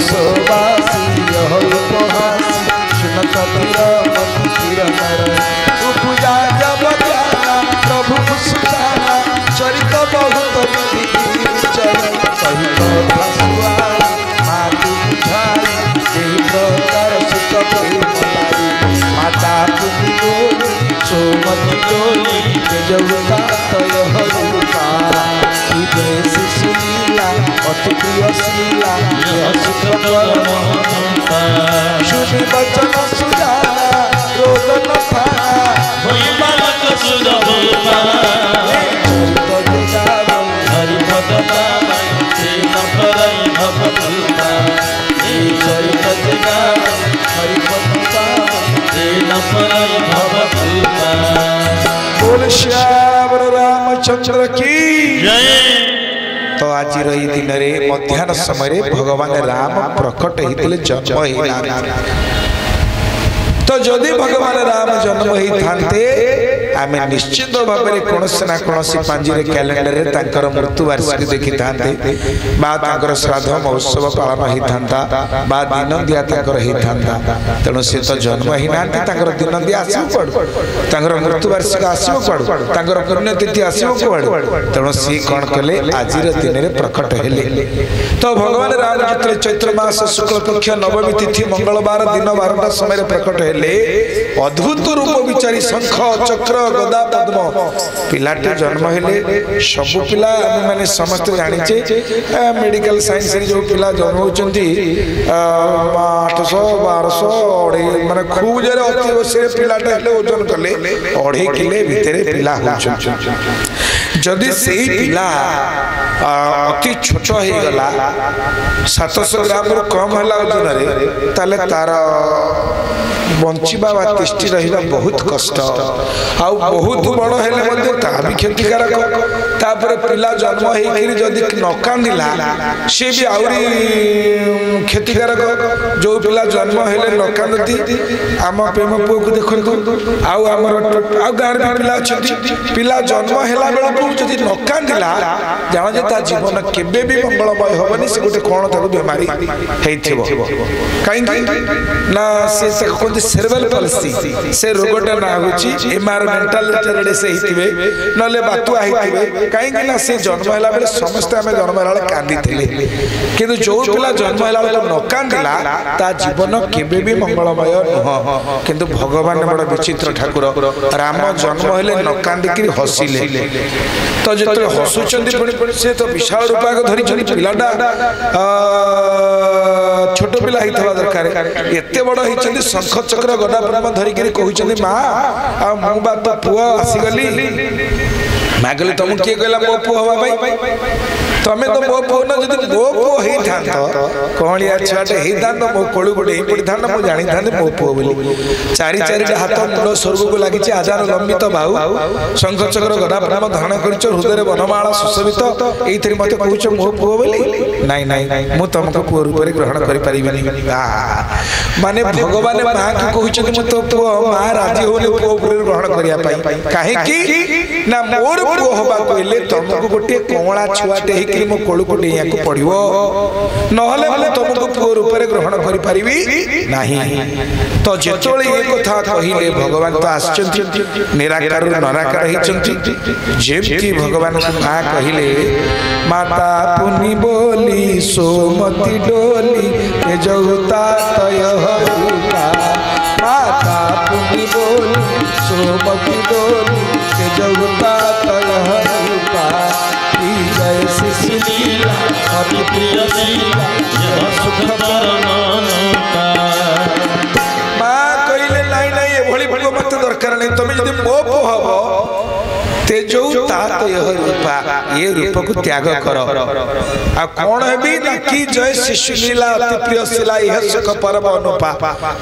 सोबासी उपहासी सुनत धीर मंदिर नर तू पूजा जब ध्याना प्रभु सुजाना चरित बहुत सहित भासुआ मातु बुझाई यही प्रकार सुख माता तुम डोली सोमत डोली तेजवता तय रूपा शिशुलीला अति प्रिय शीला शुनि वचन सुजाना रोग न बोल श्याम रामचंद्र की जय। तो आज रही दिन रे मध्याह्न समय भगवान राम प्रकट होते जन्म होना तो जदि भगवान राम जन्म होते आम निश्चित भाव में कौन ना कौन पांजिरे कैलेंडर रे तांकर मृत्यु वार्षिकी देखी था श्राद्ध महोत्सव पालन होता दिन दिया होता तेणु सी तो जन्म ही ना दिन दिया आसो मृत्यु वार्षिक आसो कड़ू पुण्यतिथि आसो कड़ू तेणु सी कौन कले आज दिन में प्रकट हेले तो भगवान राम जो चैत्र मास शुक्ल पक्ष नवमी तिथि मंगलवार दिन 12टा समय प्रकट हेले अद्भुत रूप विचारी शंख चक्र गदा पद्म पिलाटे जन्म हेले सबु पिला माने समस्त जानिचे मेडिकल साइंस रे जो पिला जन्म होचंती 800 1200 माने खूब जरे अति बसे पिलाटे हेले ओजन कले 2.5 किलो भितरे पिला होचन जदि सेही पिला अति छोट हो गला 700 ग्राम रु कम हला ओजन रे ताले तार बंचिबा वा तिष्टि रहिबा बहुत कष्ट आ बहुत बड़ हेले मध्ये ता भी क्षतिकारक तापर पिला जन्म हेकरी जदि न कांदिला से भी आउरी क्षतिकारक जो पिला जन्म हेले न कांदती आम प्रेम पुओ को देखंतु आउ हमर आ गार भी पिला छथि पिला जन्म हेला बेला को जदि न कांदिला जानो जे ता जीवन केबे भी मंगलमय होबनी से गोटे कोन ताको बेमारी हेइथिबो काई ना से कोन सेरेब्रल पॉलिसी से रोगटा ना होची एनवायरमेंटल रिलेटेड से हितिबे नले बातुआ हितिबे काई कि ना से जन्म हैला बेले समस्त हमें जन्म हैला कांदी थिले किंतु जो पिला जन्म हैला बेले न कांदिला ता जीवन केबे भी मंगलमय नह किंतु भगवान बड़ विचित्र ठाकुर राम जन्म हेले न कांदी कि हसिले तो जते हसुचंदी से तो विशाल रूपा को धरि छनि पिलाडा छोट पिला हितवा दरकार एते बड़ हिचंदी शंख चक्र गदा पद्म धरि के कहउचंदी मां आ मु बा तो पुआ आसी गली मागले तुम के कहला मो पुआ हवा भाई तमे तो मो पुआ न जदी मो पुआ हेई थांत कोहलिया छाटे हेई थांत मो कोळु गोटे हेई पड़ी थांत मु जानि थांत मो पुआ बोली चारि चारि हाथ मुंड स्वर्ग को लागि छि आजार लंबित बाहु शंख चक्र गदा पद्म धारण करिछ हृदय वनमाला सुशोभित एइथि मते कहउछ मो पुआ बोली नाही नाही मु तुमको पुआ रूप रे ग्रहण करि परिबिनी माने भगवान मां के कहउछ मु तो पुआ मां राजी होले पुआ ऊपर ग्रहण करिया पाई काहे की ना मोर पुआ होबा कहले तुमको गोटे कोमळा छुआटे हेकि मो कोळु को डेया को पड़िवो नहले मु तुमको पुआ रूप रे ग्रहण करि परिबी नाही तो जेतोळे ए कथा कहिले भगवान तो आश्चर्य निराकार नराकार हिचंती जेमती भगवान मां कहिले माता पुनि बोली सोमती डोली तेजौता तय रूपा माता पुनि बोली सोमती डोली तेजौता तय रूपा जय शिशुलीला अति प्रिय शीला यह सुख परमानंदा मां कहिले नाही नाही ए भली भली मत दरकार नहीं तमे जदी मो पो हबो तेजौ तात यह रूपा ये रूप को त्याग करो आ कोन हेबी ना की जय शिशुलीला अति प्रिय शीला यह सुख परम अनुपा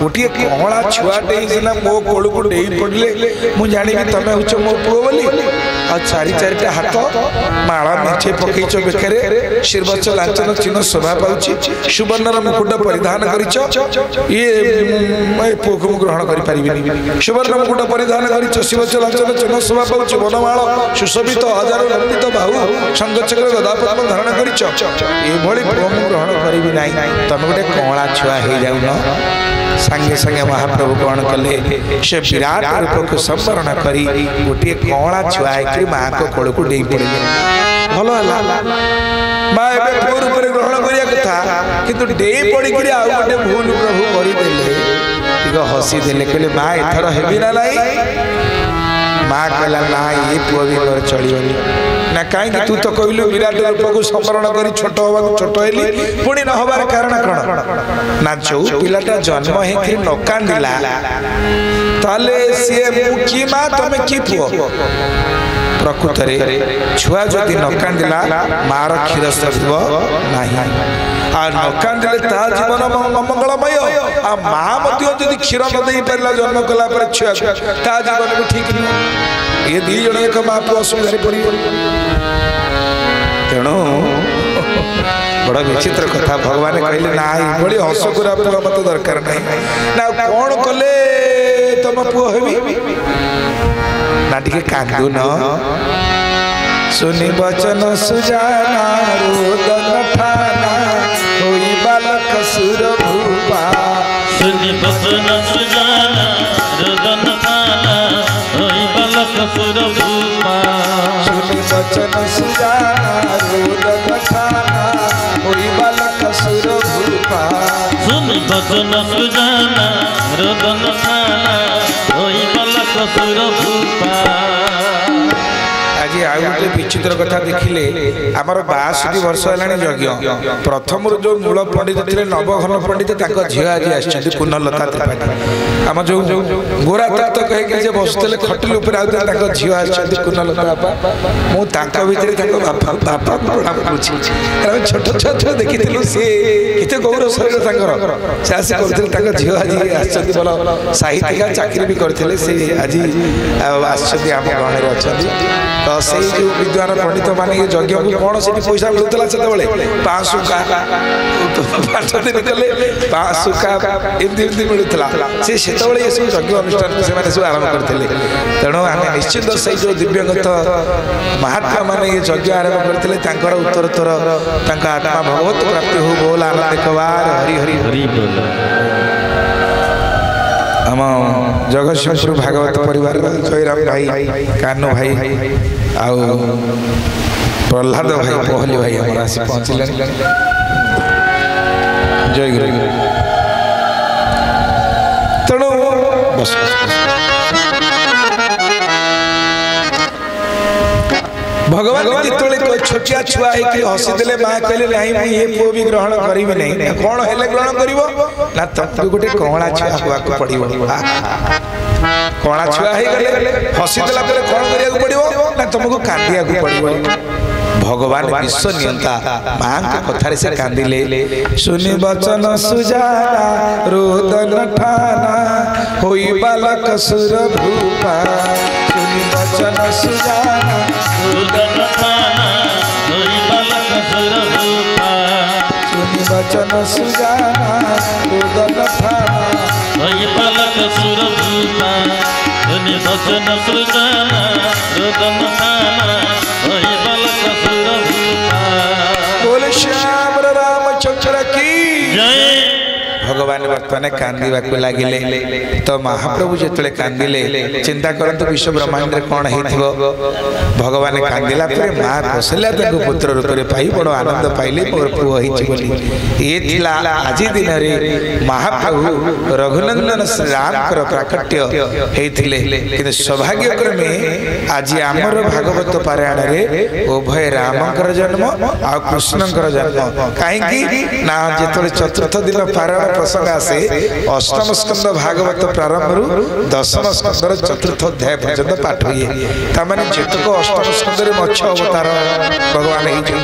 उटिए कोहळा छुआ डेई सिना मो कोळु को डेई पडले मु जानि भी तमे हुच मो पुओ बोली आ चारि चारिटा हाथ माला मेचे पकईच बेकरे शिरवच लांचन चिन्ह शोभा पाउछि सुवर्णर मुकुट परिधान करिछ ये पुओ ग्रहण करि परिबिनी सुवर्ण मुकुट परिधान करिछ शिरवच लांचन चिन्ह शोभा पाउछि वनमाळ सुशोभित हजार लंबित बाहु संगचक्र गदा पद्म धारण करिछ ए भଳି पुओ ग्रहण करिबि नै तमे गोटे कळा छुआ हे जाउन संगे संगे महाप्रभु कौन कले से विराट रूप को संवरण करी गोटे कौला छुआ माँ को कोल को डे पड़े भल माँ एवं पुओ रूप ग्रहण करिया कथा किंतु डे पड़ी आउ गोटे भूल प्रभु करदेले हसी देले कहले माँ एथर हेबी ना नहीं माँ कहला ना ये पुओ भी घर चलिबनी ना कहीं तू तो कहलु विराट रूप को संवरण करी छोट हवा छोट हेली पुणी न हबार कारण कौन ना जो पिलाटा जन्म हे न कांदिला ताले सी मुखी माँ तुम कि पुओ प्रकृत रे छुआ जदि न कांदिला मार क्षीर सत्व नाही आ न कांदिले ता जीवन मंगलमय आ माँ मध्य जदि क्षीर न दे पारला जन्म कला पर छुआ ता जीवन भी ठीक नहीं ये दी जण एक माँ पुओ असुविधा पड़ी तेणु बड़ा विचित्र कथा भगवान कहले ना ये हसकुरा पुआ मत दरकार नहीं ना कौन कले तुम पुओ हेबी ना टिके कांदू न सुनी वचन सुजाना रोदन ठाना होई बालक सुर भूपा सुनी वचन सुजाना रोदन ठाना होई बालक सुर भूपा सुनी वचन सुजाना रोदन ठाना होई बालक सुर भूपा सुनी वचन सुजाना रोदन ठाना होई बालक सुर भूपा आज आउ गोटे विचित्र कथा देखिले आमर 62 वर्ष है यज्ञ प्रथम जो मूल पंडित थे नवघन पंडित झील आज आसछन्ति पुनलता त्रिपाठी आम जो गोरा तत्व कहे बसुले खटिल आते झील आसछन्ति पुनलता बापा मुझे बापा प्रणाम करुँ छोट छुआ देखी सी केते गौरव शरीर से आसी कर झील आज आसछन्ति भल साहित्यिका चाकरी भी करते से आज आसछन्ति आम गहण अच्छा तो से जो विद्वान पंडित मान यज्ञ को कौन से पैसा मिलूला से 500 पांच दिन कले 500 एमती मिलूला से सब यज्ञ अनुष्ठान से सब आरंभ करते तेणु आम निश्चित से जो दिव्यगत महात्मा मैंने ये यज्ञ आरंभ करते उत्तरोत्तर आत्मा भगवत प्राप्ति हो बोल आनंद कबार हरि हरि हरि आम जगतसिंहपुर भागवत परिवार जयराम भाई कानू भाई आउ प्रहलाद भाई पहली भाई हमारा आसी पहुँचले जय गुरु तेणु बस भगवान जिते छोटिया छुआ हसीदे माँ कहले ना ये पुओ भी ग्रहण करी नहीं कौन हेले ग्रहण कर तुमको गोटे कौला छुआ हवा पड़ो कौला छुआ हसीदेला कौन करा पड़ो ना तुमको कांदिया पड़ो भगवान विश्व नियंता माँ कथार से कांदिले सुनि वचन सुजाना रोदन ठाना होई बालक सुर भूपा सुनि वचन सुजाना रोदन ठाना होई बालक सुर भूपा सुनि वचन सुजाना रोदन ठाना होई बालक सुर भूपा सुनि वचन सुजाना रोदन ठाना होई बालक सुर भूपा बोले श्याम रामचंद्र की जय भगवान बर्तमान कांदा लगिले तो महाप्रभु जो कांदिले चिंता करते विश्व ब्रह्मांड कौन हो भगवान कांदिला माँ कौशल्या पुत्र रूप में पाई बड़ आनंद पाइले मोर पुओ ये आज दिन में महाप्रभु रघुनंदन श्री राम प्राकट्य होते सौभाग्य क्रमे आज आमर भागवत पारायण रे उभय रामकर जन्म आ कृष्णकर जन्म कहीं ना जो चतुर्थ दिन पारायण प्रसंग आसे अष्टम स्कंद भागवत प्रारंभ दशम स्कंदर चतुर्थ अध्याय पर्यंत पाठ हुए ताने जेतक अष्टम स्कंदर मत्स्य अवतार भगवान होती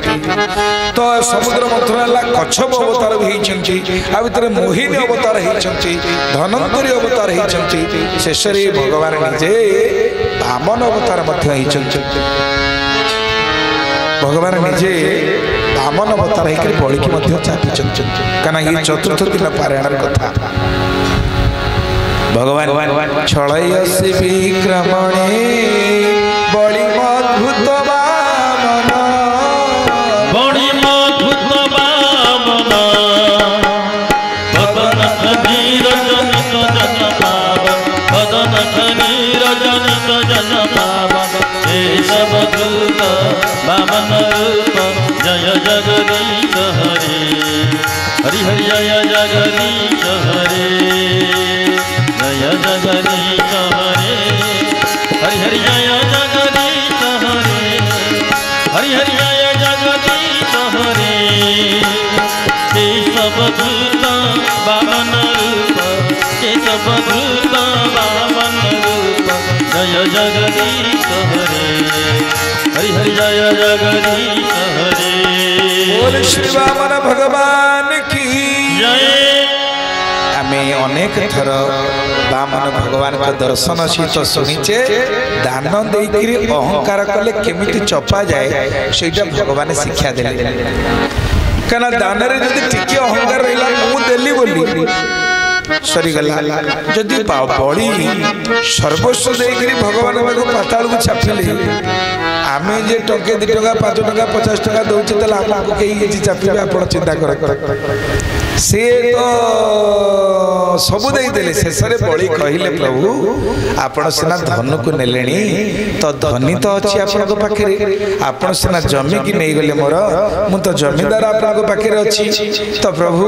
तो समुद्र मंथन कच्छप अवतार भी होती मोहिनी अवतार होती धनवंतरी अवतार होती शेष भगवान निजे बामन अवतार भगवान निजे बामन अवतार होकर बड़ी की चापी कना ये चतुर्थ दिन पारायण कथा भगवान छलयसी विक्रमणे बड़ी अद्भुत बामन बड़ी अद्भुत बामन बदन खनीर जनित जन पावन बदन खनीर जनित जन पावन हे सब दूत बामन रूप जय जगदीश हरे हरि हरि जय जगदीश हरे जय जगदीश हरे हरि हरि जय जगदीश हरे हरि हरि जय जगदीश हरे हे सब दूत बामन रूप हे सब दूत बामन रूप जय जगदीश हरे हरि हरि जय जगदीश हरे बोल श्री वामन भगवान की जय आमे अनेक थर वामन भगवान का दर्शन सहित शुणीचे दान देकरी अहंकार कले केमिति चपा जाए सेटा भगवान शिक्षा देले कना दान रे जदी टिके अहंकार रहिला मु देली बोली सरी गला जदी बड़ी सर्वस्व देकरी भगवान को पाताल को छापिले आमे जे टके 2 टका 5 टका 50 टका दउछि तला आपको केही जे चापिबे आपण चिंता कर से तो सब दे देले शेषरे बड़ी कहिले प्रभु आपण सिना धन को नेलेनी तो धनी तो अछि आपण को पाखे आपण सिना जमी की नै गले मोर मु तो जमीदार आपण को पाखे अछि तो प्रभु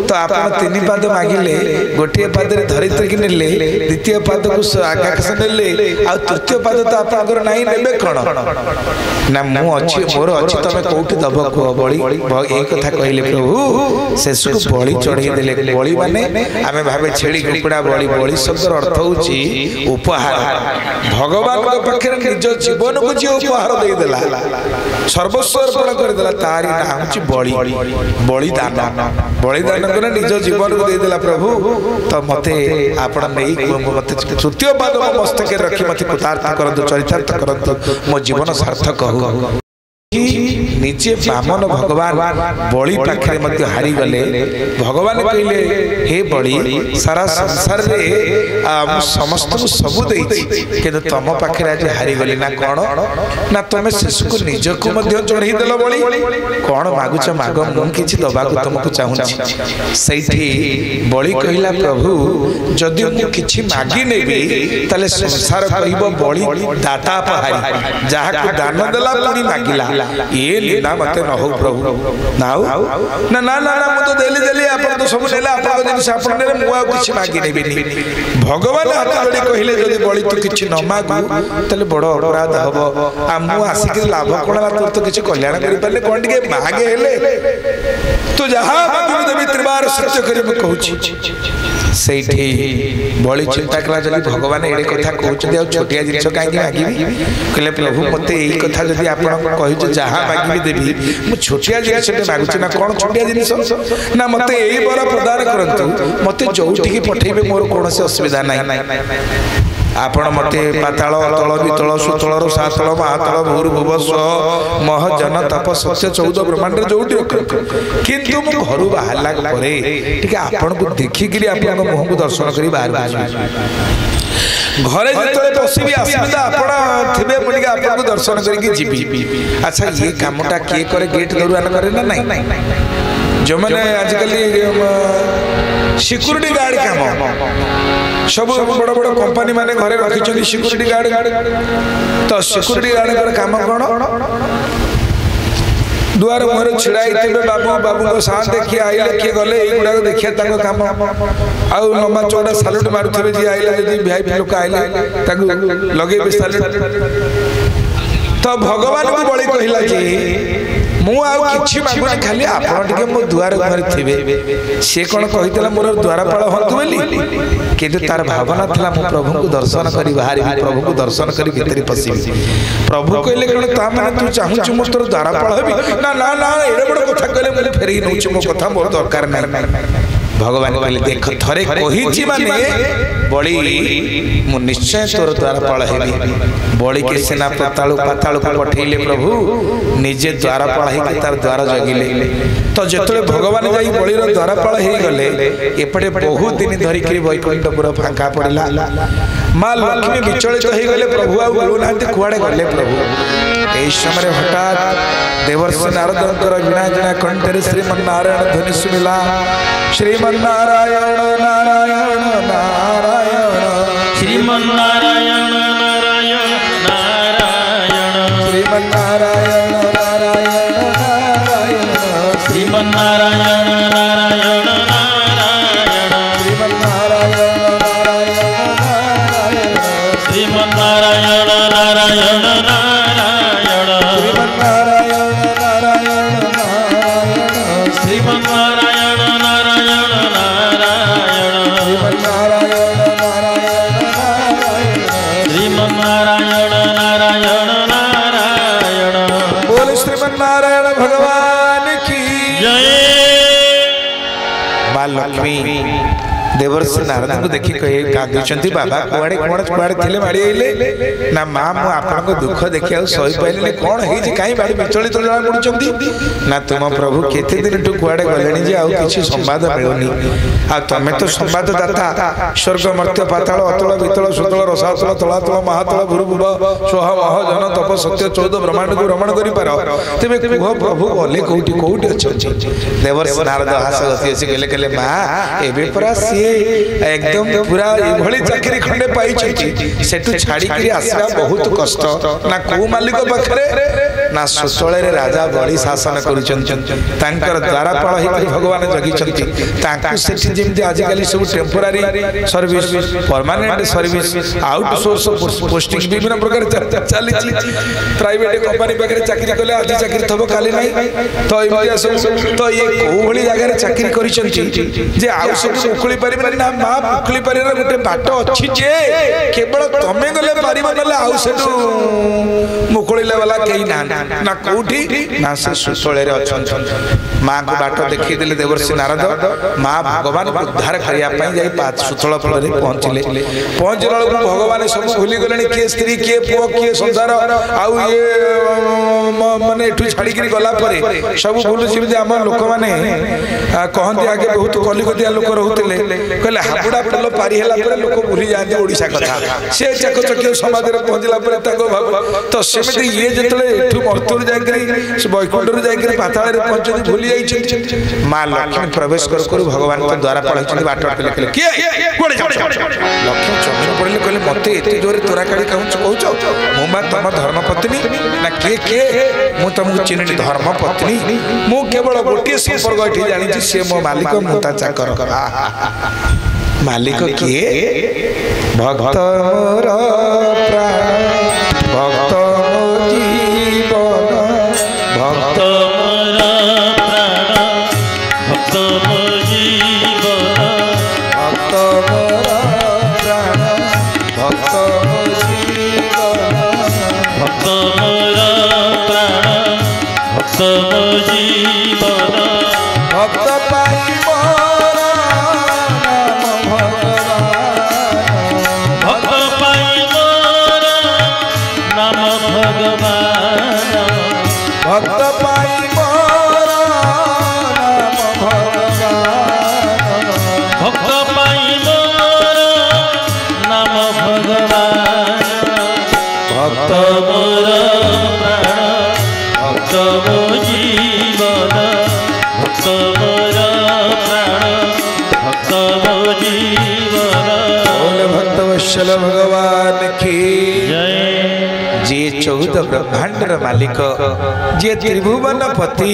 तो आपण 3 पाद मागिले गोटे पाद रे धरित्री की नेले द्वितीय पाद को आकाश नेले आ तृतीय पाद तो आपण को नै नेबे कोन ना मु अछि मोर अछि तमे कोठी दब को बड़ी ए कथा कहिले प्रभु शेष को बड़ी चढ़े देले बड़ी माने आमे भाबे छेड़ी कुकुड़ा बड़ी बड़ी शब्द अर्थ होची उपहार भगवान के पाखे निज जीवन को जे उपहार दे देला सर्वस्व अर्पण कर देला तारी नाम छी बलिदान को निज जीवन को दे देला प्रभु तो मते आपण नै मते तृतीय पाद मस्तक रखी मते कृतार्थ करंतु चरितार्थ करंतु मो जीवन सार्थक हो निजे बामन भगवान बड़ी पाखे मध्य हारी गले भगवान कहले हे बड़ी सारा संसार रे समस्त को सब देई किंतु तम पाखे आज हारी गले ना कोन ना तमे शिशु को निज को मध्य चढ़ी देलो बड़ी कोन मागुच माग मु किछि दबा को तुमको चाहूची सैठी बड़ी कहला प्रभु जदि मु किछि मागी नेबी तले संसार कहबो बड़ी दाता पहारी जहा को दान देला पुनी मागिला ये लीला मते न हो प्रभु नाउ ना ना ना मु तो देली आपण तो सब नेला आपण जिनिस आपण ने मु आ किछि मागी नेबिनी भगवान हाथ जोड़ी कहिले जदी बड़ी तो किछि न मागु तले बड़ अपराध हबो आ मु आसिक लाभ कोनला तो किछि कल्याण करि परले कोन के मागे हेले तो जहां मागु देवी त्रिबार सत्य करि म कहूची सेठी बड़ी चिंता कला जदी भगवान एडे कथा कहउछथि आ छोटिया जिनिस काहे मागिबी कहले प्रभु मते एई कथा जदी आपण कहि जे जहां मागिबी देबी मु छोटिया जिनिस ते मागुछि ना कोन छोटिया जिनिस ना मते एई बर प्रदान करंतु मते जोठी की पठेबे मोर कोनसे असुविधा नै आपण मते पाताल तल वितल सुतल सातल महातल भूर भुवस्व मह जन तप सत्य 14 ब्रह्मांड जोटी किंतु मु घरु बाहरला परे ठीक आपण को देखि गिरी आपण मुह को दर्शन करी बाहर घरे जतले बसिबी असुविधा आपण थिबे मुनिका आपण को दर्शन करी जीबी अच्छा ये कामटा के करे गेट दरुआन करे ना नहीं जो माने आजकल सिक्योरिटी गार्ड काम सब बड़ बड़ कंपनी माने घरे रखिछन सिक्योरिटी गार्ड तो सिक्योरिटी गार्ड कर काम कोन दुआर मोर छिड़ाई तेबे बाबू को साथ देखि आइले के गले ए गुडा देखिया ताको काम आ लम्बा चौड़ा सैल्यूट मारुथबे जे आइले जे वीआईपी लोक आइले ताको लगेबे सैल्यूट तो भगवान को बड़ी कहिला जे मु आ किछि मागुनी खाली आपण टिके मो दुआर घर थिबे से कोन कहितला मोर द्वारपाल हंतु बोली किंतु तार भावना थला मु प्रभु को दर्शन करी बाहरी प्रभु को दर्शन करी भीतरी पसिबी प्रभु कहले कोन ता माने तू चाहूछु मो तोर द्वारपाल हेबी ना ना ना एडे बड़ कथा कहले मु फेरी नउछु मो कथा मोर दरकार नै भगवान कहले देख थरे कहिछि माने बड़ी मु निश्चय तोर द्वारपाल हेबी बड़ी के सेना पाताल को पठेले प्रभु निजे द्वारपाल हे तार द्वार जगिले तो जेतले भगवान जाई बळीर द्वारपाल हे गले एपटे बहुत दिन धरि करी वैकुंठपुर फांका पड़िला मां लक्ष्मी विचलित हे गले प्रभु आ बोलु नाते कुआडे गले प्रभु एई समय हठात देवर्षि नारदंकर वीणा जना कंठरे श्रीमन्नारायण ध्वनि सुमिला श्रीमन्नारायण नारायण नारायण श्रीमन्नारायण नारायण नारायण श्रीमन्नारायण नारायण नारायण श्रीमन्नारायण नारायण नारायण श्रीमन्नारायण नारायण नारायण श्रीमन्नारायण नारायण नारायण श्रीमन्नारायण नारायण नारायण श्रीमन्नारायण नारायण नारायण श्रीमन्नारायण नारायण नारायण श्रीमन्नारायण नारायण नारायण बोल श्रीमन्नारायण भगवान की जय। मां लक्ष्मी देवर्षि नारद को देखि कहे कांदुचंती बाबा कुआडे कुआडे थिले माडी आइले ना मां मु आपन को दुख देखि आ सही पाइले कोन हेइ जे काई बाडी विचलित जणा पडुचंती ना तुम प्रभु केते दिन टु कुआडे गलेनी जे आ किछि संवाद मिलुनी आ तमे तो संवाद दाता स्वर्ग मर्त्य पाताल अतल वितल सुतल रसातल तलातल महातल भूर्भुव सोह मह जन तप सत्य 14 ब्रह्मांड को भ्रमण करि पार तबे कुह प्रभु गले कोउटी कोउटी अछि देवर्षि नारद हास गति अछि गेले गेले मां एबे परा एकदम पूरा एभली चाकरी खंडे पाई सेठू छाड़ी करी आसरा बहुत कष्ट ना को मालिक पाखरे ना सुतळे रे राजा बड़ी शासन करूचंतर द्वारपाल हे भगवान जगिचंती तांकु सेठी जेमति आज काली सब temporary service permanent service outsource posting विभिन्न प्रकार चली प्राइवेट कंपनी पाखरे चाकरी कले आज चाकरी थबो काली नाही तो इमिया सब तो ये कोभली जगह रे चाकरी करिचंती जे आउ सब उखली पारि ना मां उखली पारि गोटे बाट अछि जे केवल तमे गले पारिबो नले आउ सेटू मुखळिला वाला केही ना ना कोठी ना से सुतळे रे अछन मां को बाट देखि देले देवर्षि नारद मां भगवान को उद्धार करिया पई जाई पात सुतळ फल रे पहुंचले पहुंचला को भगवान सब भूली गलेनी के स्त्री के पुओ के संसार आउ ये माने एठू छाडी करी गला परे सब भूलु जे हम लोक माने कहंती आगे बहुत कलिकतिया लोक रहउतले कहले हाबुडा पल्लो पारी हला पर लोक भूली जाते ओडिसा कथा से चकचकियो समाज रे पहुंचला पर ताको भाव तो सेमिति ये जतले एठू मर्तुर जाकरी वैकुंठर जाकरी पाताल रे पहुंचती भूली जाई मां लक्ष्मी प्रवेश कर भगवान को द्वारा पढ़ाई बाट अटले के के कोडे जाऊ लक्ष्मी चमन पड़ले कहले मते एते जोरे तोरा काडी कहूच मु बा तम धर्म पत्नी ना के मु तुमको चिन्हनी धर्म पत्नी मु केवल गोटे संपर्क एठी जानि छी से मो मालिक मुता चाकर मालिक किए भक्त मोर प्राण भक्त मोर जीवन भक्त मोर प्राण भक्त मोर जीवन भक्त मोर प्राण भक्त मोर जीवन भक्त मोर प्राण भक्त मोर जीवन भक्त पाई मोर नाम भगवान भक्त पाई मोर नाम भगवान भक्त पाई मोर नाम भगवान भक्त मोर प्राण भक्त मोर जीवन भक्त मोर प्राण भक्त मोर जीवन बोल भक्त वत्सल भगवान की जय। जे 14 ब्रह्मांडर मालिक जे त्रिभुवन पति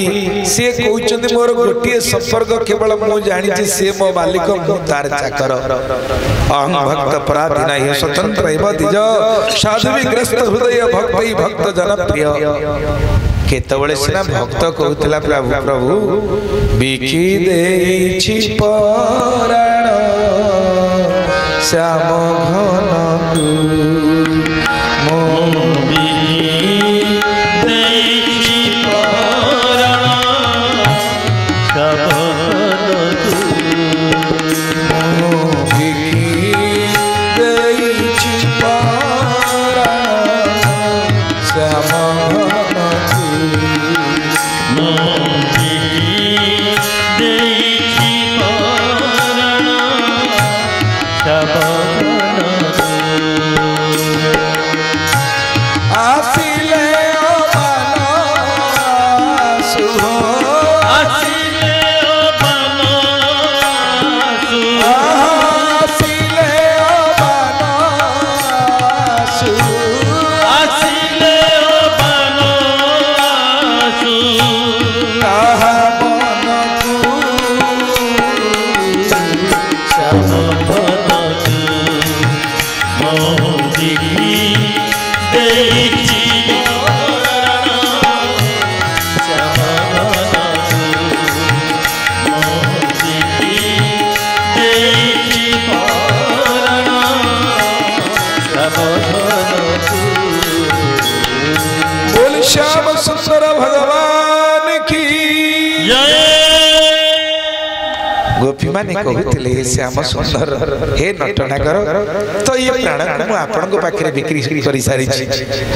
से कहउचंदी मोर गोटे संपर्क केवल मु जानि छी से मो मालिक मु तार चाकर अहं भक्त पराधीन हे स्वतंत्र एव दिज साधु ग्रस्त हृदय भक्ति भक्त जन प्रिय केतबळे सिना भक्त कहउतला प्रभु प्रभु बिकी देछि पराण श्याम घन तू ଆସିଲେ श्याम सुंदर भगवान की गोपी माने कहते श्याम सुंदर हे नटनागर तो ये प्राण को आपण पाखे बिक्री कर सारी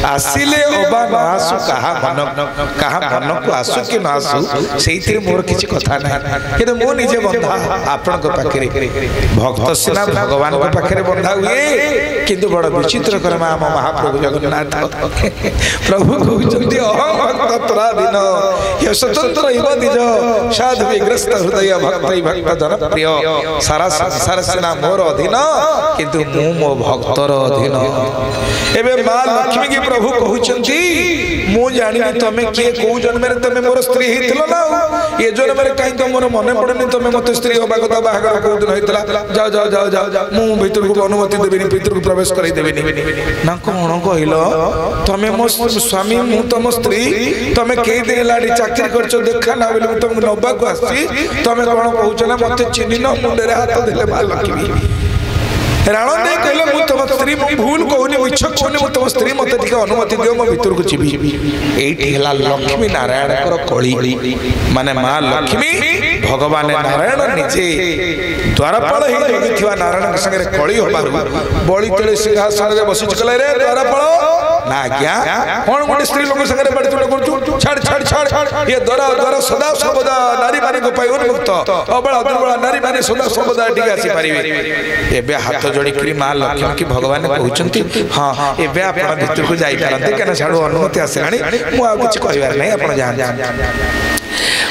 आसिले अबा न आसु कहा मन को आसु कि न आसु से मोर किसी कथा ना कि मो निजे बंधा आपण पाखे भक्त सिना भगवान पाखे बंधा हुए किंतु बड़ विचित्र कर्म आम महाप्रभु जगन्नाथ प्रभु कहते अहम भक्त पराधीन ये स्वतंत्र निज साधु विग्रस्त हृदय भक्त भक्त जन प्रिय सारा संसार सेना मोर अधीन किंतु मु मो भक्तर अधीन एबे मां लक्ष्मी की प्रभु कहउचंती मु जानि तमे के को जन्म रे तमे मोर स्त्री हितलो ना ये जन्म रे काई तो मोर मने पड़नी तमे मते स्त्री होबा कथा बाहागर को दिन हितला जाओ जाओ जाओ जाओ मु भीतर को अनुमति देबिनी भीतर को प्रवेश करै देबिनी ना कोन कहिलो तमे मो स्वामी मु तम स्त्री तमे के दिन लाडी चाकरी करछो देखा ना बोले तुम नबा को आसी तमे कोन कहउछ ना मते चिन्नी न मुंडे रे हाथ देले मां लक्ष्मी राणो ने कहले मु तम स्त्री मु भूल कहूनी मिछ कहूनी मु तम स्त्री मते ठीक अनुमति दियो मो भीतर को जीवी एठी हला लक्ष्मी नारायण कर कळी माने मां लक्ष्मी भगवान नारायण निजे द्वारपाल हे जगिथिवा नारायण के संगे कळी होबारु बळी तळे सिंहासन रे बसिच कले रे द्वारपाल ना क्या कोन गोटे स्त्री लोक संगे बडतुड करतु छाड़ छाड़ छाड़ ये द्वारा द्वारा सदा सर्वदा नारी माने को पाइ उन्मुक्त अबला दुर्बला नारी माने सदा सर्वदा ठीक आसी परिबे एबे हाथ जोड़ी करी मां लक्ष्मी की भगवान कहउचंती हां एबे आपण भीतर को जाई परंते केना छाड़ो अनुमति आसलानी मु आ कुछ कहबार नै आपण जान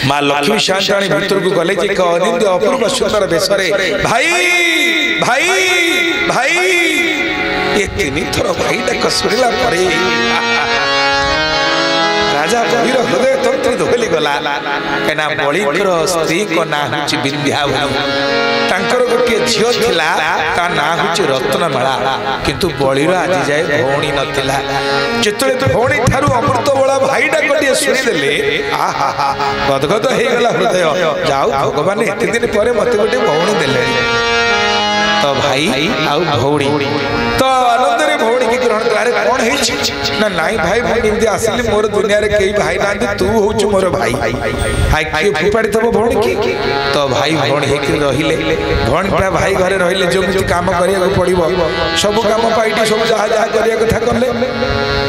मां लक्ष्मी शांताणी भीतर को गले कि अनिंद अपूर्व सुंदर बेसरे भाई भाई भाई ये तीन थर भाई डाक सुनिला परे राजा बलिर हृदय तंत्र धोली गला कना बलिकर स्त्री को ना हुची विंध्यावली तांकर गोटे झियो थिला ता ना हुची रत्नमाला किंतु बलिर आज जाय भौणी नथिला जेतले भौणी थारु अमृत बळा भाई डाक टिए सुनि देले आहा हा गदगद हे गला हृदय जाऊ भगवान एते दिन परे मते गोटे भौणी देले तो भाई आउ भौणी तो आनंद रे भौणी की ग्रहण करे कोन हे ना नाई भाई भाई निंदे आसिले मोर दुनिया रे केई भाई नांदी तू होछु मोर भाई हाय के फुपाड़ी तब भौणी की तो भाई भौणी हे के रहिले भौणीटा भाई घरे रहिले जो मिति काम करिया को पड़िबो सब काम पाइटी सब जहा जहा करिया कथा करले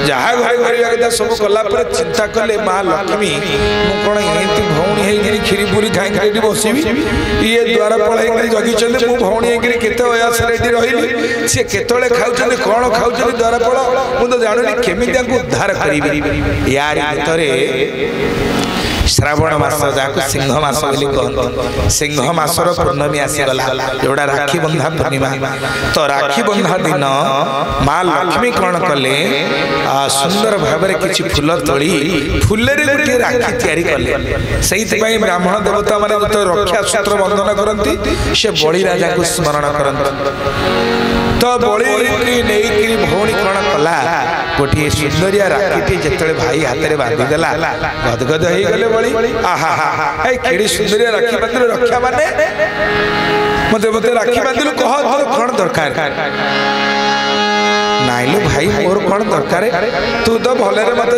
जहा घरे करिया कथा सब कला पर चिंता करले मां लक्ष्मी मु कोन एंती भौणी हे गिरी खीरी पूरी खाइ खाइ बसिबी ये द्वारा पळाई के जगी चले मु भौणी हे गिरी केते वयस रेडी रहिली से केतोले खाउचने कोन खाउचने द्वारा पळ मु तो जानुनी केमि तांको उद्धार करिबी यार भितरे श्रावण मास जाको सिंह मास बोली कहते सिंह मासर पूर्णमी आसी गला जोड़ा राखी बंधा पूर्णिमा तो राखी बंधा दिन मां लक्ष्मी कौन कले सुंदर भाव में किसी फूल तोली फूल गोटे राखी तैयारी कले से ब्राह्मण देवता माने जो रक्षा सूत्र बंधन करती से बलि राजा को स्मरण करते तो बलि नहीं भौणी कौन कला गोटे सुंदरिया राखी जिते भाई हाथ में बांधी देला गदगद हो गले बलि आहा हा केड़ी सुंदरिया राखी बांधिल रक्षा माने मते मते राखी बांधिल कह कौन दरकार नाई लो भाई मोर कौन दरकार तू तो भले मत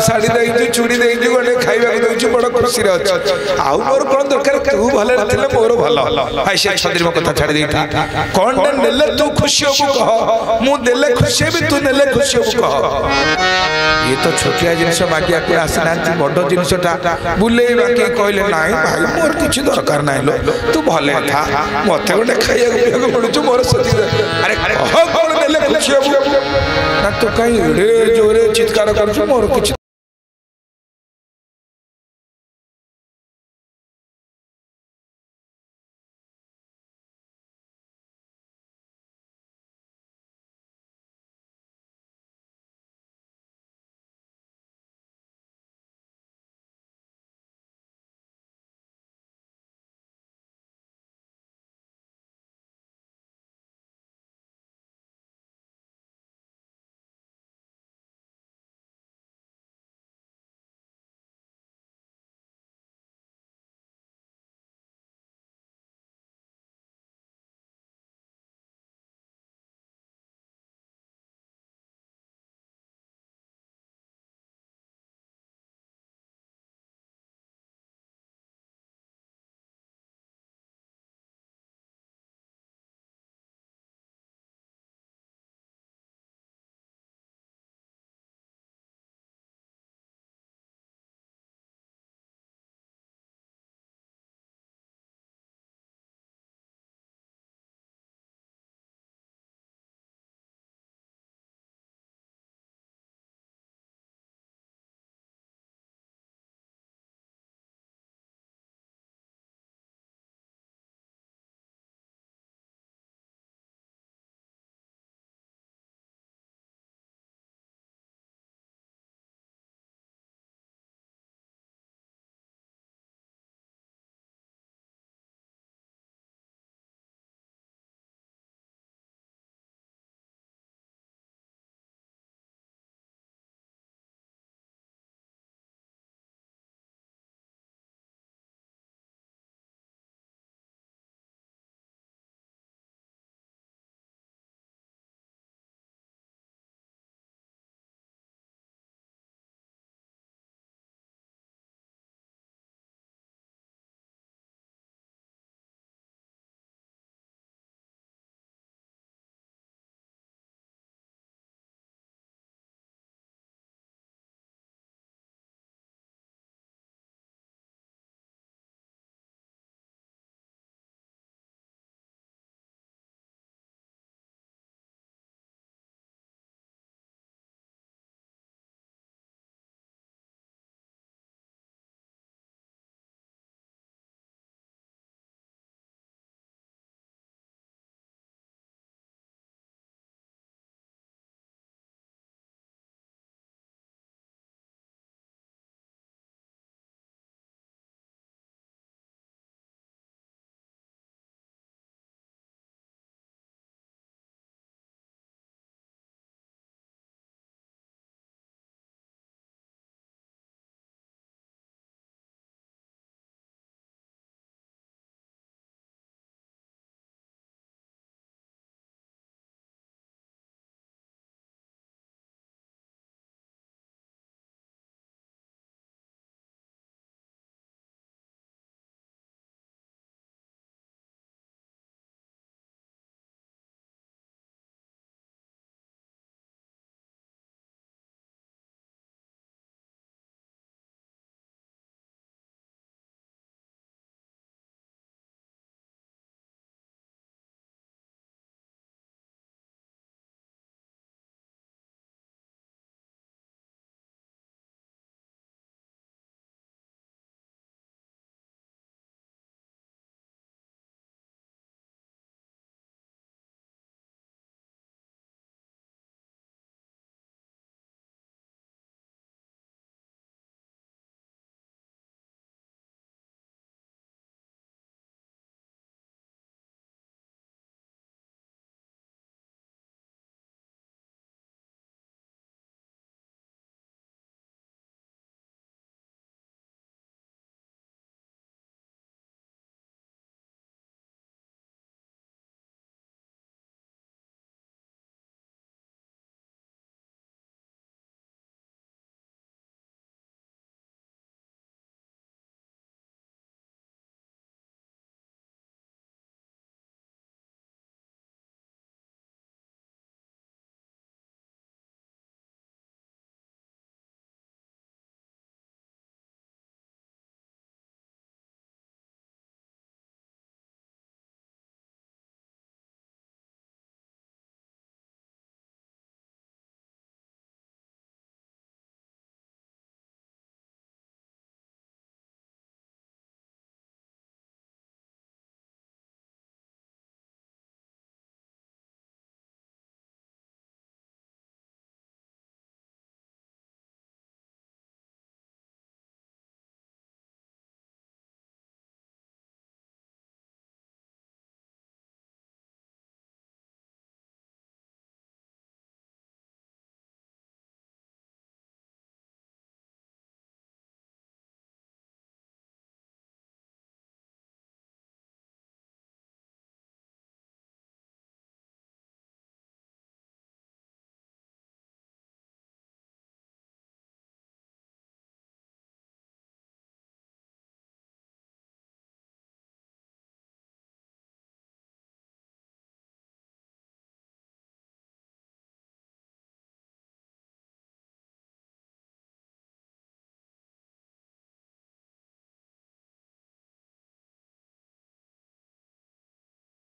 शाढ़ी दे चूड़ी दे गोटे खाइबा दे बड़ खुशी आउ मोर कौन दरकार तू भले मोर भल भाई से छद्री मो कथा छाड़ी देता कौन नेले तू खुशी हो कह मु देले खुशी भी तू नेले खुशी हो कह ये तो छोटिया जिनस मागिया को आसना बड़ जिनसटा बुले बाकी कहले नाई भाई मोर किसी दरकार ना लो तू भले था मत गोटे खाइया पड़ू मोर सती अरे कह कौन नेले खुशी हो ना तो कहीं रे जोरे चित्कार कर मोर किसी